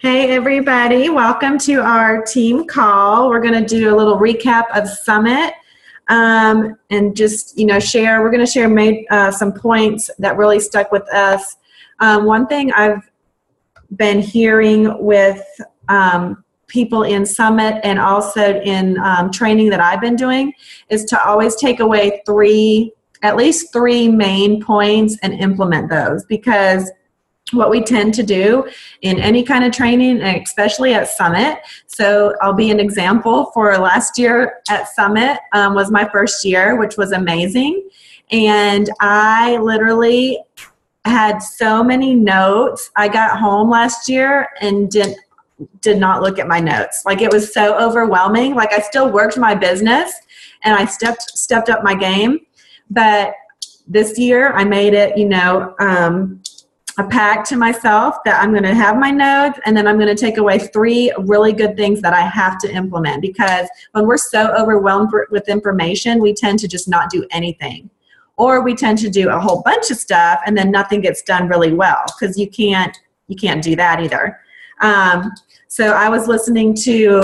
Hey everybody, welcome to our team call. We're going to do a little recap of Summit and just, share. We're going to share some points that really stuck with us. One thing I've been hearing with people in Summit and also in training that I've been doing is to always take away at least three main points and implement those, because what we tend to do in any kind of training, and especially at Summit. So I'll be an example for last year at Summit was my first year, which was amazing. And I literally had so many notes. I got home last year and did not look at my notes. Like, it was so overwhelming. Like, I still worked my business and I stepped up my game. But this year I made it, a pact to myself that I'm going to have my notes, and then I'm going to take away three really good things that I have to implement, because when we're so overwhelmed with information, we tend to just not do anything, or we tend to do a whole bunch of stuff and then nothing gets done really well, because you can't do that either. So I was listening to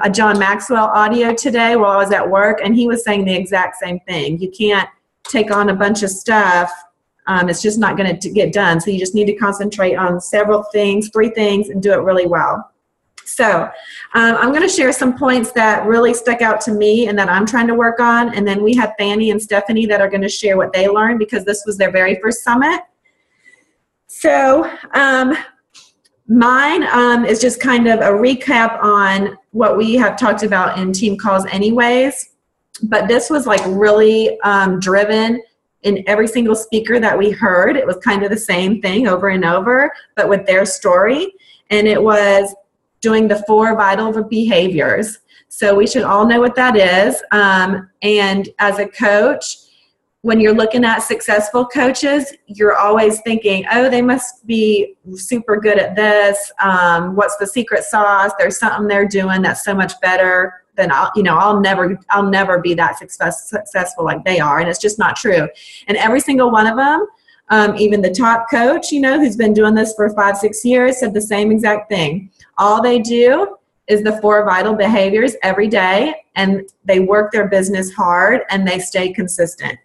a John Maxwell audio today while I was at work, and he was saying the exact same thing. You can't take on a bunch of stuff. It's just not going to get done. So you just need to concentrate on three things, and do it really well. So I'm going to share some points that really stuck out to me and that I'm trying to work on. And then we have Fanny and Stephanie that are going to share what they learned, because this was their very first Summit. So mine is just kind of a recap on what we have talked about in team calls anyways. But this was like really driven in every single speaker that we heard. It was kind of the same thing over and over, but with their story. And it was doing the 4 vital behaviors. So we should all know what that is. And as a coach, when you're looking at successful coaches, you're always thinking, oh, they must be super good at this. What's the secret sauce? There's something they're doing that's so much better than I'll never be that successful like they are. And it's just not true. And every single one of them, even the top coach, who's been doing this for 5-6 years, said the same exact thing. All they do is the 4 vital behaviors every day, and they work their business hard and they stay consistent.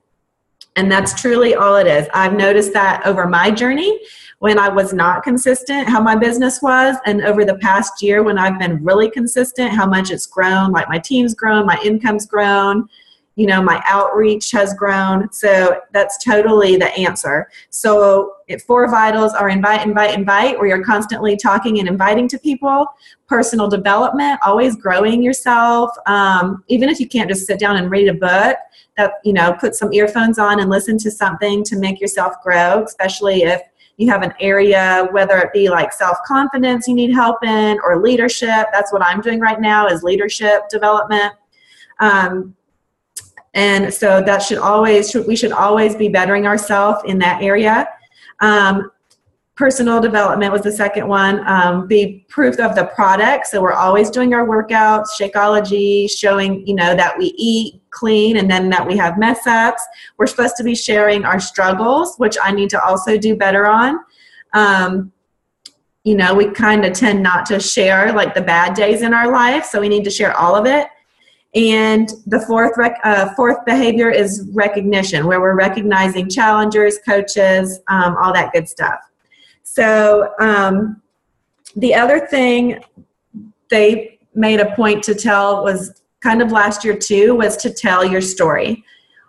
And that's truly all it is. I've noticed that over my journey when I was not consistent, how my business was, and over the past year when I've been really consistent, how much it's grown. Like, my team's grown, my income's grown, my outreach has grown. So that's totally the answer. So 4 vitals are invite, where you're constantly talking and inviting to people. Personal development, always growing yourself. Even if you can't just sit down and read a book, put some earphones on and listen to something to make yourself grow, especially if you have an area, whether it be like self-confidence you need help in, or leadership. That's what I'm doing right now, is leadership development. And so we should always be bettering ourselves in that area. Personal development was the second one. Be proof of the product. So we're always doing our workouts, Shakeology, showing, that we eat clean and then that we have mess ups. We're supposed to be sharing our struggles, which I need to also do better on. We kind of tend not to share like the bad days in our life. So we need to share all of it. And the fourth behavior is recognition, where we're recognizing challengers, coaches, all that good stuff. So the other thing they made a point to tell was kind of last year too, was to tell your story.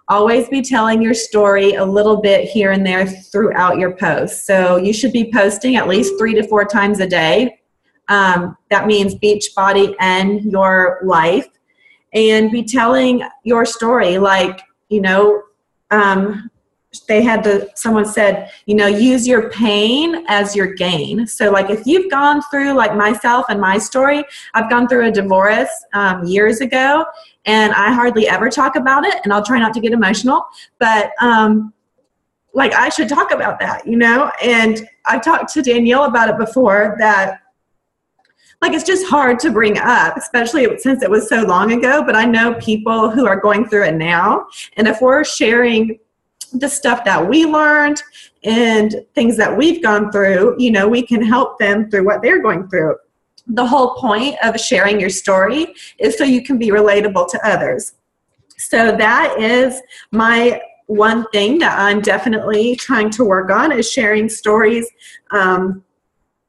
Always be telling your story a little bit here and there throughout your posts. So you should be posting at least 3 to 4 times a day. That means Beachbody and your life. And be telling your story, like, someone said, use your pain as your gain. So like, if you've gone through, like myself and my story, I've gone through a divorce years ago, and I hardly ever talk about it, and I'll try not to get emotional, but like, I should talk about that, and I've talked to Danielle about it before, that like, it's just hard to bring up, especially since it was so long ago, but I know people who are going through it now. And if we're sharing the stuff that we learned and things that we've gone through, you know, we can help them through what they're going through. The whole point of sharing your story is so you can be relatable to others. So that is my one thing that I'm definitely trying to work on, is sharing stories.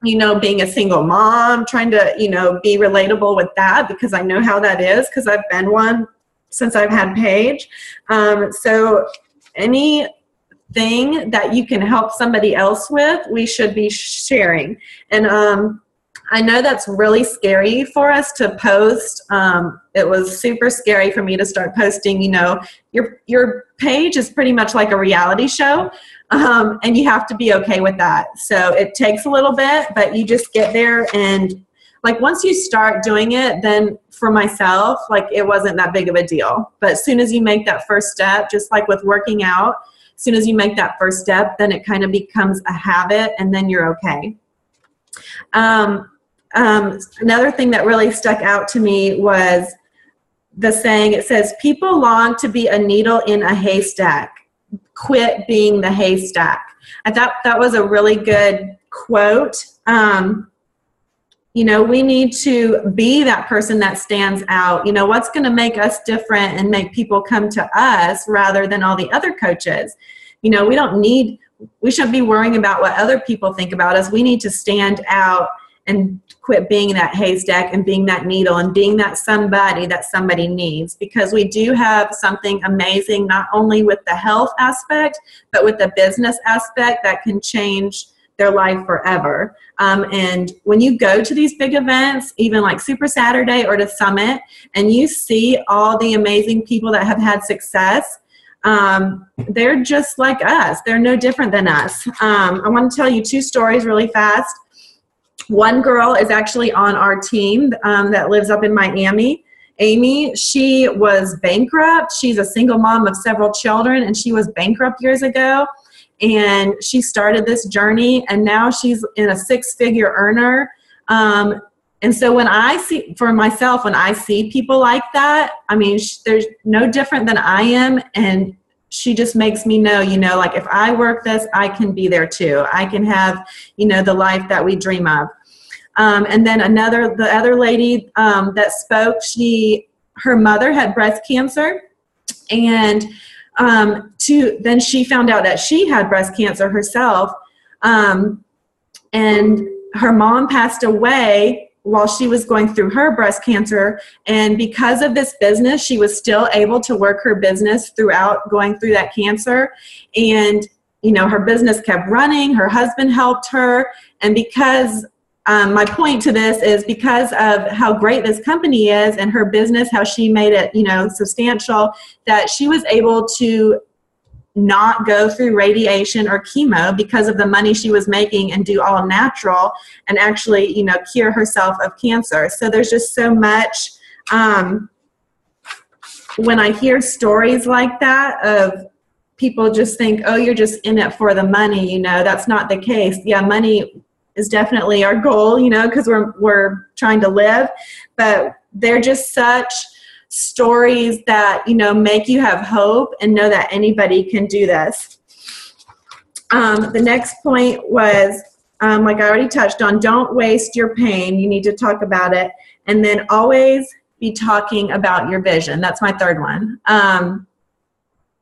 You know, being a single mom, trying to, you know, be relatable with that, because I know how that is, because I've been one since I've had Paige. So anything that you can help somebody else with, we should be sharing. And I know that's really scary for us to post. It was super scary for me to start posting. You know, your page is pretty much like a reality show, and you have to be okay with that. So it takes a little bit, but you just get there, and like once you start doing it, then for myself, like it wasn't that big of a deal. But as soon as you make that first step, just like with working out, as soon as you make that first step, then it kind of becomes a habit, and then you're okay. Another thing that really stuck out to me was the saying. It says, people long to be a needle in a haystack. Quit being the haystack. I thought that was a really good quote. You know, we need to be that person that stands out. You know, what's going to make us different and make people come to us rather than all the other coaches? You know, we shouldn't be worrying about what other people think about us. We need to stand out and quit being that haystack and being that needle and being that somebody that somebody needs, because we do have something amazing, not only with the health aspect, but with the business aspect that can change their life forever. And when you go to these big events, even like Super Saturday or the Summit, and you see all the amazing people that have had success, they're just like us. They're no different than us. I want to tell you 2 stories really fast. One girl is actually on our team that lives up in Miami. Amy, she was bankrupt. She's a single mom of several children, and she was bankrupt years ago. And she started this journey, and now she's in a 6-figure earner. And so when I see, for myself, when I see people like that, I mean, there's no different than I am. And she just makes me know, you know, like if I work this, I can be there too. I can have, you know, the life that we dream of. And then the other lady that spoke, her mother had breast cancer, and then she found out that she had breast cancer herself, and her mom passed away while she was going through her breast cancer. And because of this business, she was still able to work her business throughout going through that cancer. And, you know, her business kept running. Her husband helped her. And because my point to this is because of how great this company is and her business, how she made it, you know, substantial, that she was able to not go through radiation or chemo because of the money she was making, and do all natural and actually, you know, cure herself of cancer. So there's just so much, when I hear stories like that of people just think, oh, you're just in it for the money, you know, that's not the case. Yeah, money is definitely our goal, you know, because we're trying to live, but they're just such stories that, you know, make you have hope and know that anybody can do this. The next point was, like I already touched on, don't waste your pain. You need to talk about it. And then always be talking about your vision. That's my third one.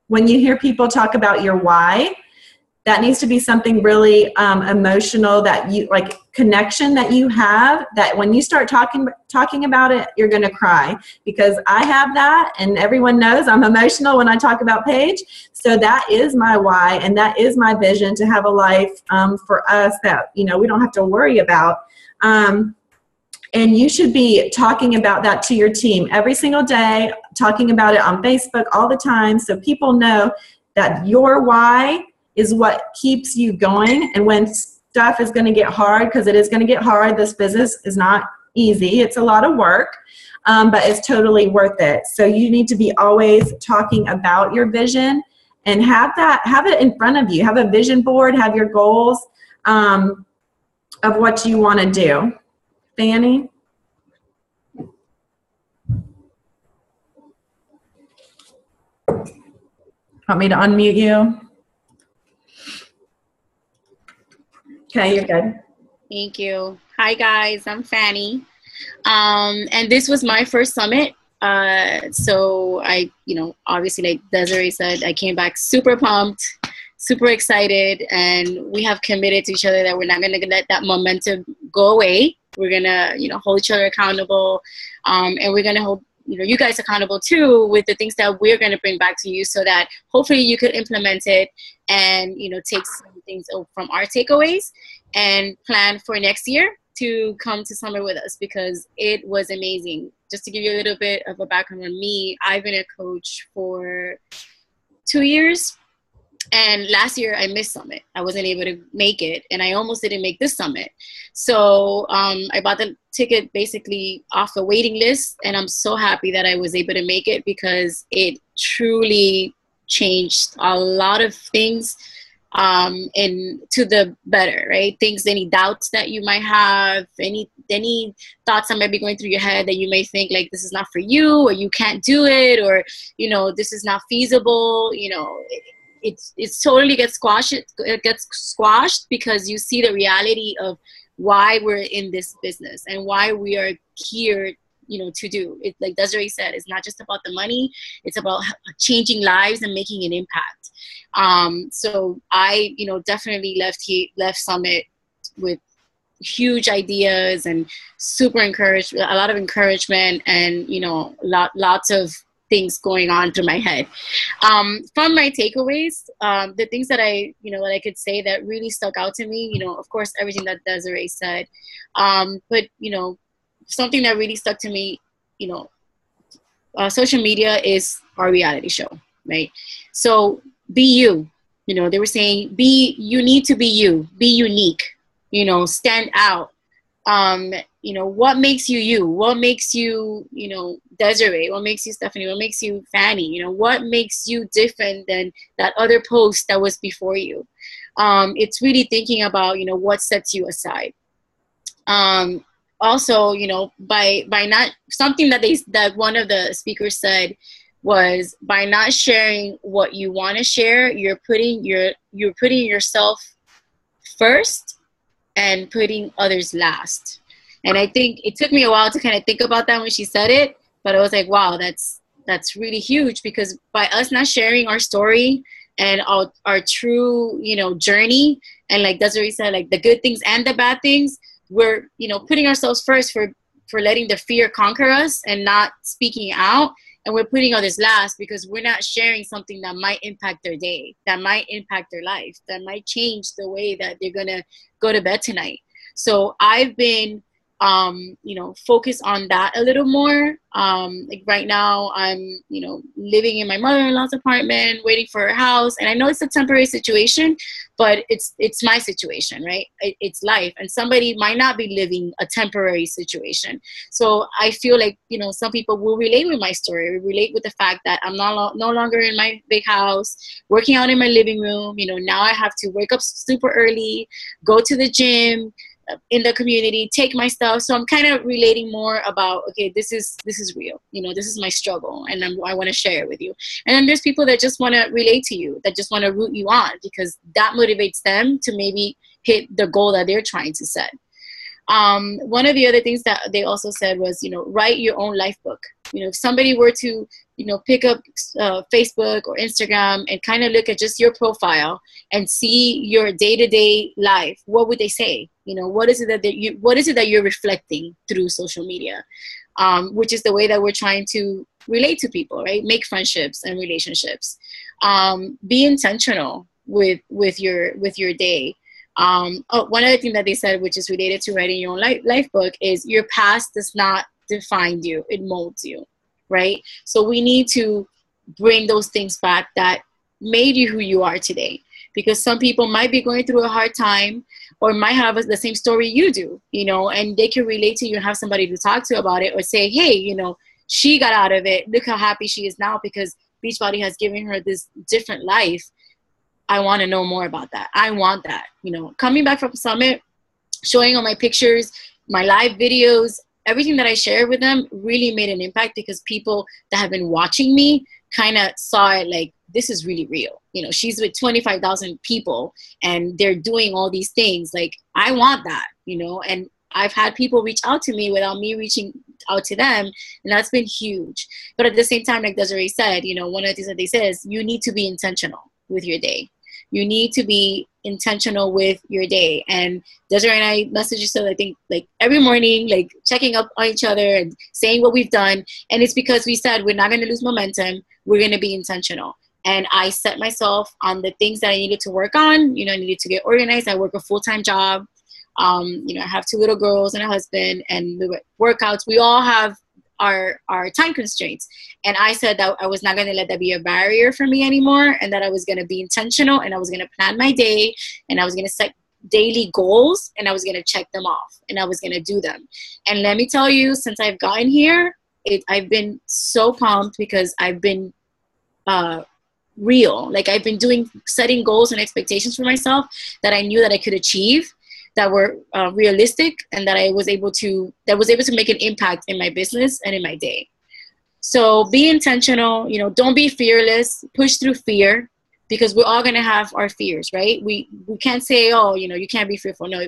When you hear people talk about your why, that needs to be something really emotional, that you like, connection that you have, that when you start talking about it, you're going to cry, because I have that, and everyone knows I'm emotional when I talk about Paige. So that is my why, and that is my vision, to have a life for us that, you know, we don't have to worry about. And you should be talking about that to your team every single day, talking about it on Facebook all the time, so people know that your why is what keeps you going. And when stuff is going to get hard, because it is going to get hard, this business is not easy. It's a lot of work, but it's totally worth it. So you need to be always talking about your vision, and have it in front of you. Have a vision board, have your goals of what you want to do. Fanny? Want me to unmute you? Okay, you're good. Thank you. Hi guys, I'm Fanny. And this was my first summit. So I, obviously like Desiree said, I came back super pumped, super excited, and we have committed to each other that we're not going to let that momentum go away. We're going to, hold each other accountable. And we're going to hold, you guys accountable too with the things that we're going to bring back to you so that hopefully you could implement it and, take some things from our takeaways and plan for next year to come to Summit with us because it was amazing. Just to give you a little bit of a background on me, I've been a coach for 2 years. And last year I missed Summit. I wasn't able to make it, and I almost didn't make this Summit. So I bought the ticket basically off a waiting list, and I'm so happy that I was able to make it because it truly changed a lot of things and to the better, right? Things, any doubts that you might have, any thoughts that might be going through your head that you may think like this is not for you, or you can't do it, or this is not feasible. It's totally gets squashed. It gets squashed because you see the reality of why we're in this business and why we are here. To do it, like Desiree said, it's not just about the money. It's about changing lives and making an impact. So I, definitely left Summit with huge ideas and super encouraged, a lot of encouragement, and lots of things going on through my head. From my takeaways, the things that I could say that really stuck out to me, of course, everything that Desiree said, but something that really stuck to me, social media is our reality show, right? So be you. They were saying you need to be you, be unique, stand out. What makes you? What makes you, Desiree? What makes you Stephanie? What makes you Fanny? What makes you different than that other post that was before you? It's really thinking about, what sets you aside. Also, by not, something that one of the speakers said was, by not sharing what you want to share, you're putting yourself first and putting others last. And I think it took me a while to kind of think about that when she said it, but I was like, wow, that's really huge, because by us not sharing our story and our true, journey, and like Desiree said, like the good things and the bad things, we're, putting ourselves first for letting the fear conquer us and not speaking out. And we're putting others last because we're not sharing something that might impact their day, that might impact their life, that might change the way that they're going to go to bed tonight. So I've been, focus on that a little more. Like right now I'm, living in my mother-in-law's apartment, waiting for her house. And I know it's a temporary situation, but it's my situation, right? It's life. And somebody might not be living a temporary situation. So I feel like, some people will relate with my story, relate with the fact that I'm no longer in my big house, working out in my living room. Now I have to wake up super early, go to the gym, in the community, take my stuff. So I'm kind of relating more about, okay, this is real. This is my struggle, and I want to share it with you. And then there's people that just want to relate to you, that just want to root you on, because that motivates them to maybe hit the goal that they're trying to set. One of the other things that they also said was, write your own life book. If somebody were to, pick up Facebook or Instagram and kind of look at just your profile and see your day-to-day life, what would they say? What is it that you're reflecting through social media? Which is the way that we're trying to relate to people, right? Make friendships and relationships. Be intentional with your day. One other thing that they said, which is related to writing your own life book, is your past does not define you, it molds you, right? So we need to bring those things back that made you who you are today, because some people might be going through a hard time or might have the same story you do, and they can relate to you and have somebody to talk to about it, or say, hey, she got out of it, look how happy she is now because Beachbody has given her this different life. I want to know more about that. I want that. Coming back from Summit, showing all my pictures, my live videos, everything that I shared with them really made an impact, because people that have been watching me kind of saw it like, this is really real. You know, she's with 25,000 people and they're doing all these things. Like, I want that, you know, and I've had people reach out to me without me reaching out to them. And that's been huge. But at the same time, like Desiree said, you know, one of the things that they say is you need to be intentional with your day. You need to be intentional with your day. And Desiree and I message each other, I think, like every morning, like checking up on each other and saying what we've done. And it's because we said we're not going to lose momentum. We're going to be intentional. And I set myself on the things that I needed to work on. You know, I needed to get organized. I work a full-time job. You know, I have 2 little girls and a husband, and the workouts. We all have our time constraints. And I said that I was not going to let that be a barrier for me anymore, and that I was going to be intentional, and I was going to plan my day, and I was going to set daily goals, and I was going to check them off, and I was going to do them. And let me tell you, since I've gotten here, I've been so pumped because I've been real. Like, I've been setting goals and expectations for myself that I knew that I could achieve, that were realistic, and that was able to make an impact in my business and in my day. So be intentional, you know, don't be fearless, push through fear, because we're all going to have our fears, right? We can't say, oh, you know, you can't be fearful. No,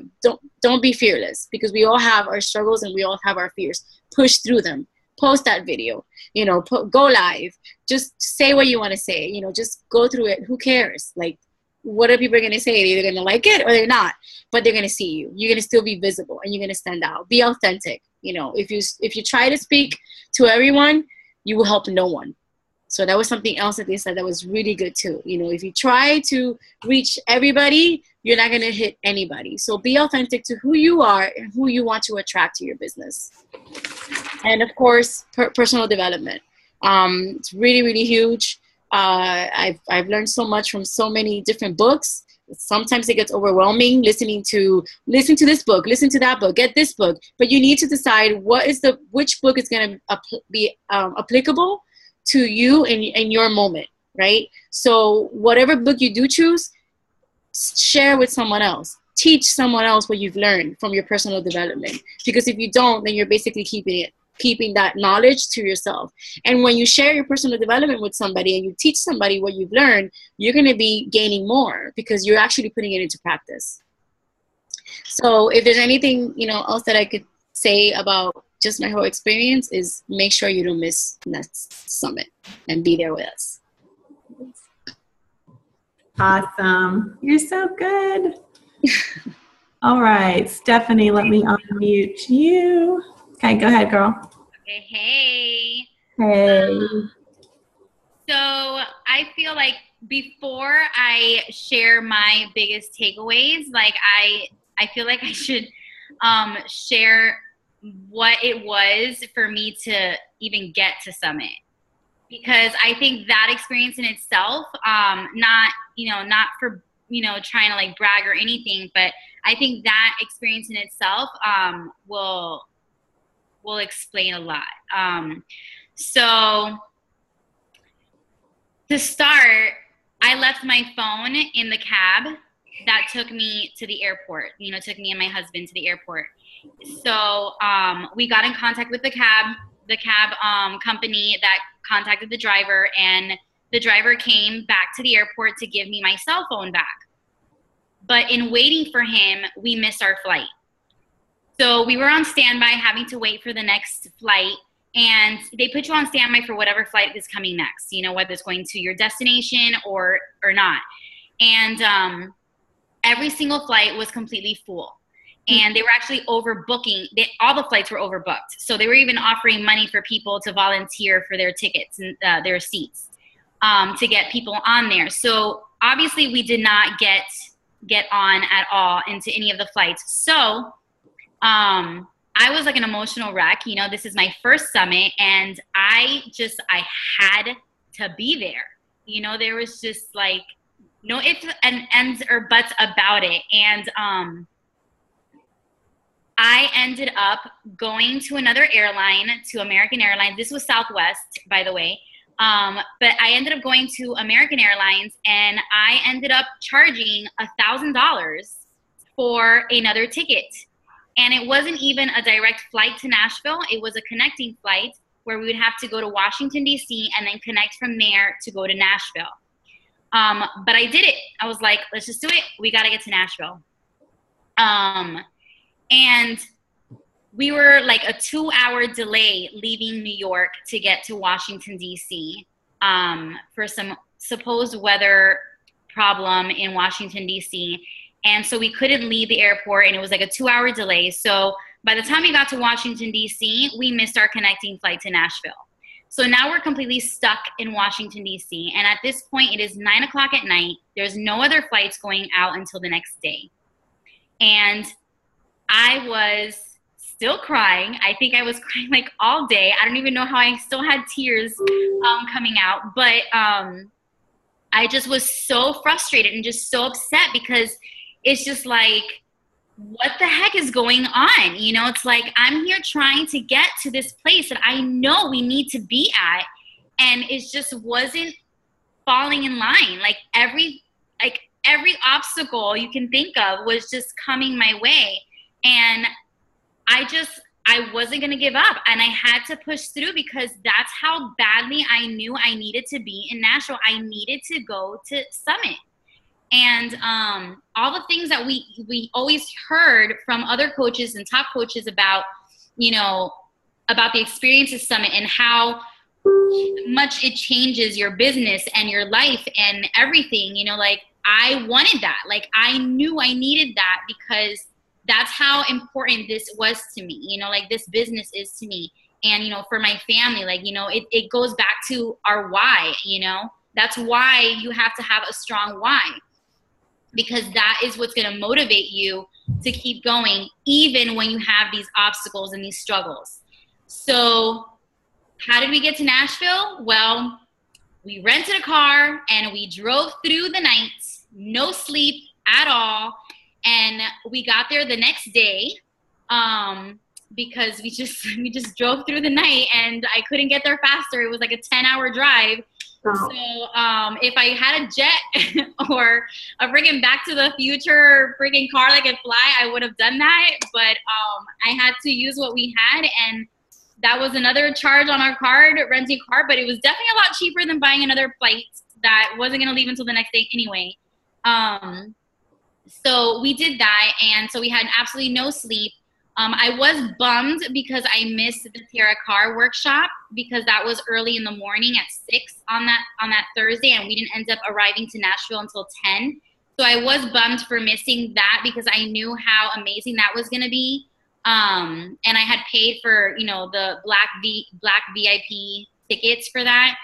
don't be fearless, because we all have our struggles and we all have our fears. Push through them. Post that video, you know, go live, just say what you want to say, you know, just go through it. Who cares? Like, what are people going to say? They're either going to like it or they're not, but they're going to see you. You're going to still be visible, and you're going to stand out. Be authentic. You know, if you try to speak to everyone, you will help no one. So that was something else that they said that was really good too. You know, if you try to reach everybody, you're not going to hit anybody. So be authentic to who you are and who you want to attract to your business. And of course, personal development. It's really, really huge. I've learned so much from so many different books. Sometimes it gets overwhelming listening to this book, listen to that book, get this book. But you need to decide which book is going to be applicable to you in your moment, right? So whatever book you do choose, share with someone else. Teach someone else what you've learned from your personal development. Because if you don't, then you're basically keeping that knowledge to yourself. And when you share your personal development with somebody and you teach somebody what you've learned, you're going to be gaining more because you're actually putting it into practice. So if there's anything, you know, else that I could say about just my whole experience, is make sure you don't miss next summit and be there with us. Awesome. You're so good. All right, Stephanie, let me unmute you. Okay, go ahead, girl. Okay, hey. Hey. So I feel like before I share my biggest takeaways, like I feel like I should share what it was for me to even get to Summit. Because I think that experience in itself, not for, trying to like brag or anything, but I think that experience in itself will explain a lot. So to start, I left my phone in the cab that took me to the airport, took me and my husband to the airport. So we got in contact with the cab company that contacted the driver, and the driver came back to the airport to give me my cell phone back. But in waiting for him, we missed our flight. So we were on standby, having to wait for the next flight, and they put you on standby for whatever flight is coming next, whether it's going to your destination or not. And every single flight was completely full. And they were actually overbooking. All the flights were overbooked. So they were even offering money for people to volunteer for their tickets and their seats to get people on there. So obviously we did not get on at all into any of the flights. So I was like an emotional wreck. This is my first summit, and I had to be there. There was just like no ifs and ands or buts about it. And I ended up going to another airline, to American Airlines. This was Southwest, by the way. But I ended up going to American Airlines, and I ended up charging $1,000 for another ticket. And it wasn't even a direct flight to Nashville. It was a connecting flight where we would have to go to Washington, D.C. and then connect from there to go to Nashville. But I did it. I was like, let's just do it. We got to get to Nashville. And we were like a 2-hour delay leaving New York to get to Washington, D.C. For some supposed weather problem in Washington, D.C. And so we couldn't leave the airport, and it was like a 2-hour delay. So by the time we got to Washington, D.C., we missed our connecting flight to Nashville. So now we're completely stuck in Washington, D.C. And at this point, it is 9 o'clock at night. There's no other flights going out until the next day. And I was still crying. I think I was crying like all day. I don't even know how I still had tears coming out. But I just was so frustrated and just so upset because it's just like, what the heck is going on? You know, it's like I'm here trying to get to this place that I know we need to be at, and it just wasn't falling in line. Like every obstacle you can think of was just coming my way, and I wasn't going to give up, and I had to push through because that's how badly I knew I needed to be in Nashville. I needed to go to Summit. And all the things that we always heard from other coaches and top coaches about, you know, about the Experiences Summit and how much it changes your business and your life and everything, you know, like I wanted that. Like I knew I needed that because that's how important this was to me, you know, like this business is to me. And, you know, for my family, like, you know, it goes back to our why, you know, that's why you have to have a strong why. Because that is what's going to motivate you to keep going, even when you have these obstacles and these struggles. So how did we get to Nashville? Well, we rented a car and we drove through the night, no sleep at all. And we got there the next day because we just drove through the night and I couldn't get there faster. It was like a 10-hour drive. So if I had a jet or a friggin' Back to the Future friggin' car that could fly, I would have done that. But I had to use what we had, and that was another charge on our card, renting a car. But it was definitely a lot cheaper than buying another flight that wasn't going to leave until the next day anyway. So we did that, and so we had absolutely no sleep. I was bummed because I missed the Tierra Car workshop because that was early in the morning at 6 on that Thursday, and we didn't end up arriving to Nashville until 10. So I was bummed for missing that because I knew how amazing that was going to be. And I had paid for, you know, the black VIP tickets for that.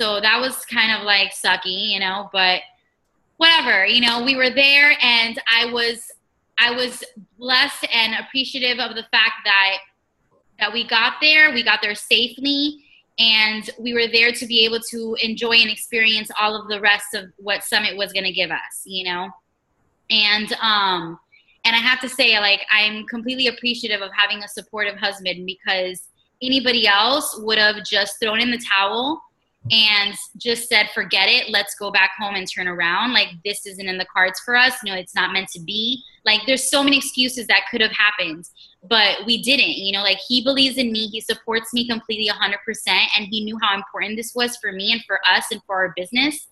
So that was kind of like sucky, you know, but whatever, you know, we were there, and I was blessed and appreciative of the fact that we got there safely, and we were there to be able to enjoy and experience all of the rest of what Summit was going to give us, you know. And I have to say, like, I'm completely appreciative of having a supportive husband, because anybody else would have just thrown in the towel and just said, forget it, let's go back home and turn around. Like, this isn't in the cards for us. You know, it's not meant to be. Like, there's so many excuses that could have happened, but we didn't, you know, like, he believes in me. He supports me completely 100%. And he knew how important this was for me and for us and for our business,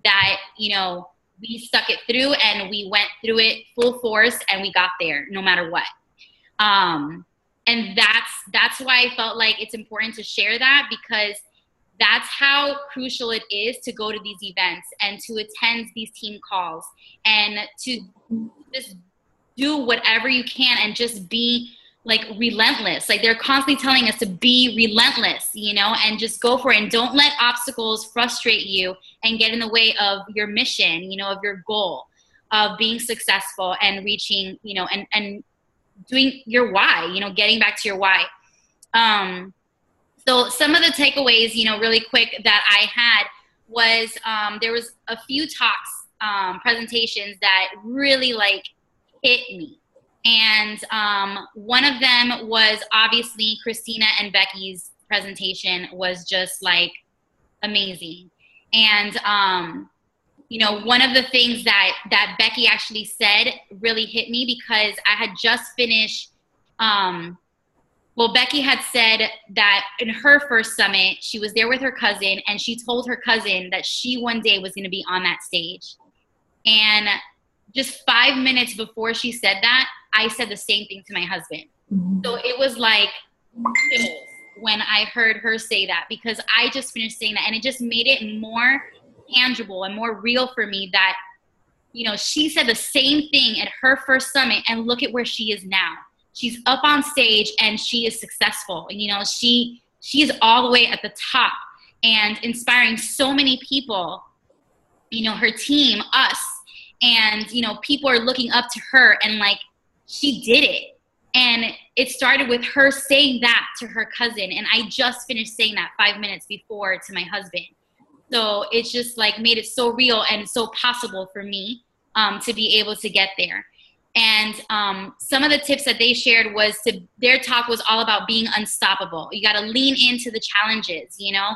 that, you know, we stuck it through and we went through it full force and we got there no matter what. And that's why I felt like it's important to share that, because that's how crucial it is to go to these events and to attend these team calls and to just do whatever you can and just be like relentless. Like, they're constantly telling us to be relentless, you know, and just go for it. And don't let obstacles frustrate you and get in the way of your mission, you know, of your goal of being successful and reaching, you know, and doing your why, you know, getting back to your why. So some of the takeaways, you know, really quick that I had was there was a few talks, presentations that really like hit me. And one of them was obviously Christina and Becky's presentation was just like amazing. And, you know, one of the things that Becky actually said really hit me, because I had just finished Well, Becky had said that in her first summit, she was there with her cousin, and she told her cousin that she one day was going to be on that stage. And just 5 minutes before she said that, I said the same thing to my husband. Mm-hmm. So it was like when I heard her say that, because I just finished saying that, and it just made it more tangible and more real for me that, you know, she said the same thing at her first summit, and look at where she is now. She's up on stage and she is successful. You know, she is all the way at the top and inspiring so many people, you know, her team, us, and, you know, people are looking up to her, and like, she did it. And it started with her saying that to her cousin. And I just finished saying that 5 minutes before to my husband. So it's just like made it so real and so possible for me to be able to get there. And some of the tips that they shared was their talk was all about being unstoppable. You got to lean into the challenges, you know.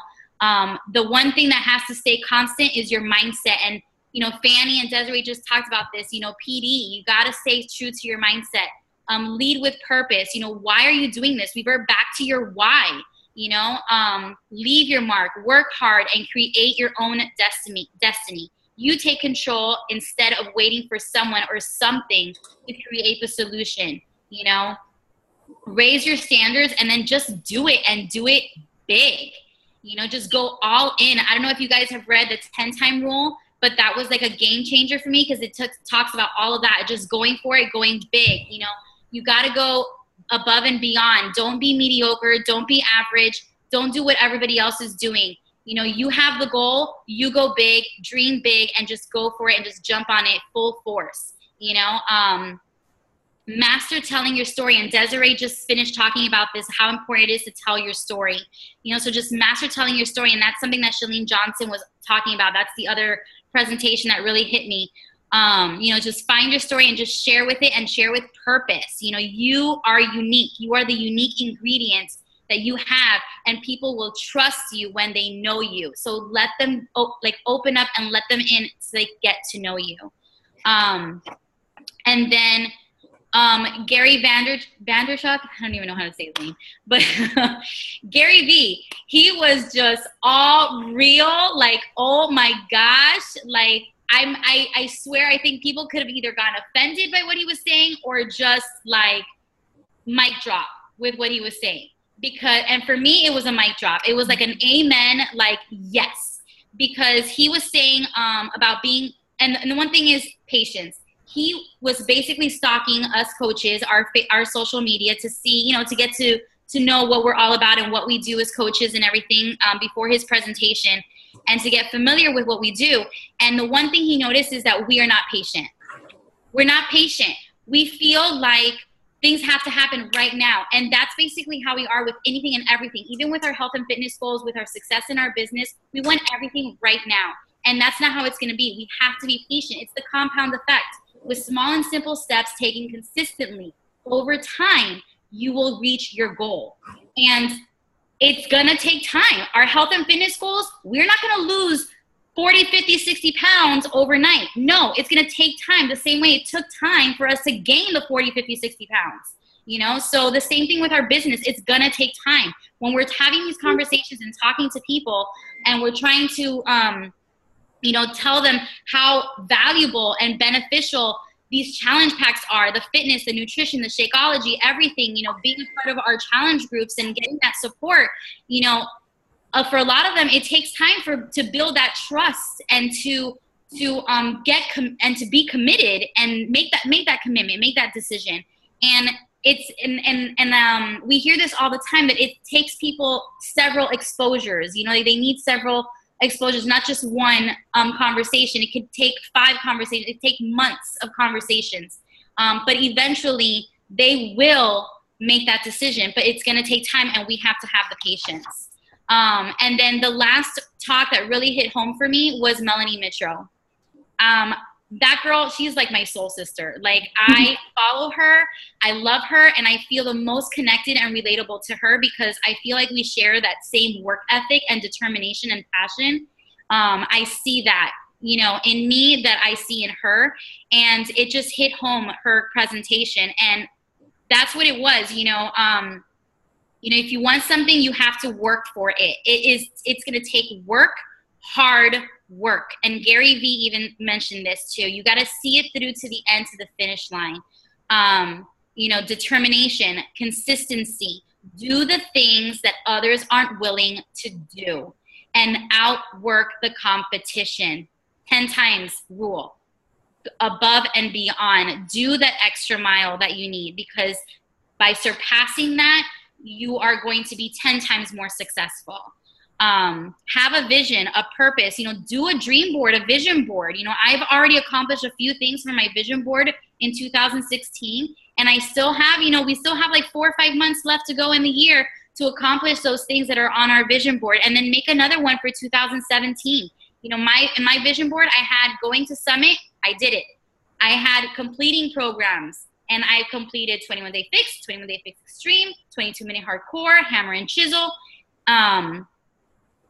The one thing that has to stay constant is your mindset. And, you know, Fanny and Desiree just talked about this, you know, PD, you got to stay true to your mindset. Lead with purpose. You know, why are you doing this? Revert back to your why, you know, leave your mark, work hard, and create your own destiny. You take control instead of waiting for someone or something to create the solution, you know. Raise your standards and then just do it, and do it big. You know, just go all in. I don't know if you guys have read the 10-time rule, but that was like a game changer for me, because it talks about all of that, just going for it, going big. You know, you got to go above and beyond. Don't be mediocre. Don't be average. Don't do what everybody else is doing. You know, you have the goal, you go big, dream big, and just go for it and just jump on it full force. You know, master telling your story. And Desiree just finished talking about this, how important it is to tell your story. You know, so just master telling your story. And that's something that Chalene Johnson was talking about. That's the other presentation that really hit me. You know, just find your story and just share with it, and share with purpose. You know, you are unique. You are the unique ingredients that you have, and people will trust you when they know you. So let them open up and let them in so they get to know you. And then Gary Vanderchuk, I don't even know how to say his name, but Gary V, he was just all real. Like, oh my gosh, like I swear, I think people could have either gotten offended by what he was saying or just like mic drop with what he was saying. And for me, it was a mic drop. It was like an amen, like, yes, because he was saying about being, and the one thing is patience. He was basically stalking us coaches, our social media, to see, you know, to get to know what we're all about and what we do as coaches and everything before his presentation, and to get familiar with what we do. And the one thing he noticed is that we are not patient. We're not patient. We feel like things have to happen right now. And that's basically how we are with anything and everything. Even with our health and fitness goals, with our success in our business, we want everything right now. And that's not how it's going to be. We have to be patient. It's the compound effect. With small and simple steps taken consistently over time, you will reach your goal. And it's going to take time. Our health and fitness goals, we're not going to lose 40, 50, 60 pounds overnight. No, it's going to take time, the same way it took time for us to gain the 40, 50, 60 pounds. You know, so the same thing with our business. It's going to take time. When we're having these conversations and talking to people, and we're trying to, you know, tell them how valuable and beneficial these challenge packs are, the fitness, the nutrition, the Shakeology, everything, you know, being a part of our challenge groups and getting that support, you know, for a lot of them, it takes time to build that trust and to be committed and make that commitment, make that decision. And we hear this all the time, that it takes people several exposures. You know, they need several exposures, not just one conversation. It could take 5 conversations. It could take months of conversations. But eventually they will make that decision, but it's going to take time, and we have to have the patience. And then the last talk that really hit home for me was Melanie Mitro. That girl, she's like my soul sister. Like, I follow her, I love her, and I feel the most connected and relatable to her, because I feel like we share that same work ethic and determination and passion. I see that, you know, in me, that I see in her, and it just hit home, her presentation. And that's what it was, you know. if you want something, you have to work for it. It's going to take work, hard work. And Gary Vee even mentioned this too. You got to see it through to the end, to the finish line. Determination, consistency, do the things that others aren't willing to do, and outwork the competition. 10 times rule, above and beyond. Do that extra mile that you need, because by surpassing that, you are going to be 10 times more successful. Have a vision, a purpose, do a dream board, a vision board. I've already accomplished a few things from my vision board in 2016, and I still have, we still have like 4 or 5 months left to go in the year to accomplish those things that are on our vision board, and then make another one for 2017. In my vision board, I had going to Summit. I did it. I had completing programs, and I completed 21 Day Fix, 21 Day Fix Extreme, 22-minute Hardcore, Hammer and Chisel,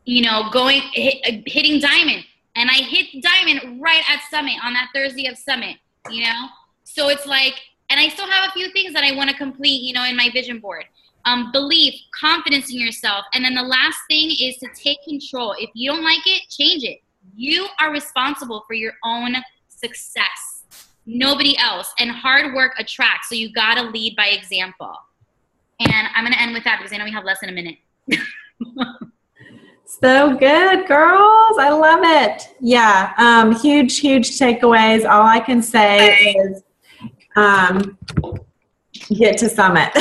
hitting Diamond. And I hit Diamond right at Summit on that Thursday of Summit, So it's like, and I still have a few things that I want to complete, in my vision board. Belief, confidence in yourself. And then the last thing is to take control. If you don't like it, change it. You are responsible for your own success, nobody else. And hard work attracts, so you got to lead by example. And I'm going to end with that because I know we have less than a minute. So good, girls. I love it. Yeah. Huge takeaways. All I can say is get to Summit.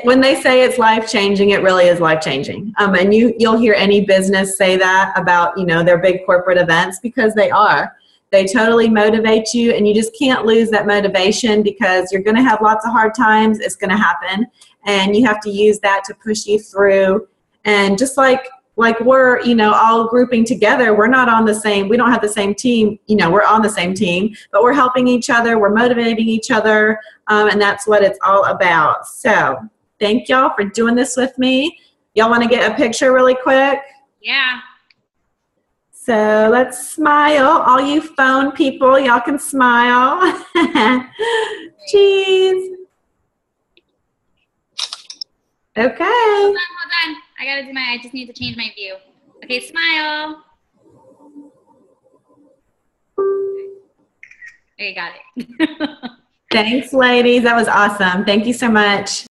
When they say it's life-changing, it really is life-changing. And you'll hear any business say that about, their big corporate events, because they are. They totally motivate you, and you just can't lose that motivation, because you're going to have lots of hard times. It's going to happen, and you have to use that to push you through. And just like we're, all grouping together, we don't have the same team, we're on the same team, but we're helping each other, we're motivating each other, and that's what it's all about. So thank y'all for doing this with me. Y'all want to get a picture really quick? Yeah. So let's smile. All you phone people, y'all can smile. Cheese. Okay. Hold on. I just need to change my view. Okay, smile. Okay, got it. Thanks, ladies. That was awesome. Thank you so much.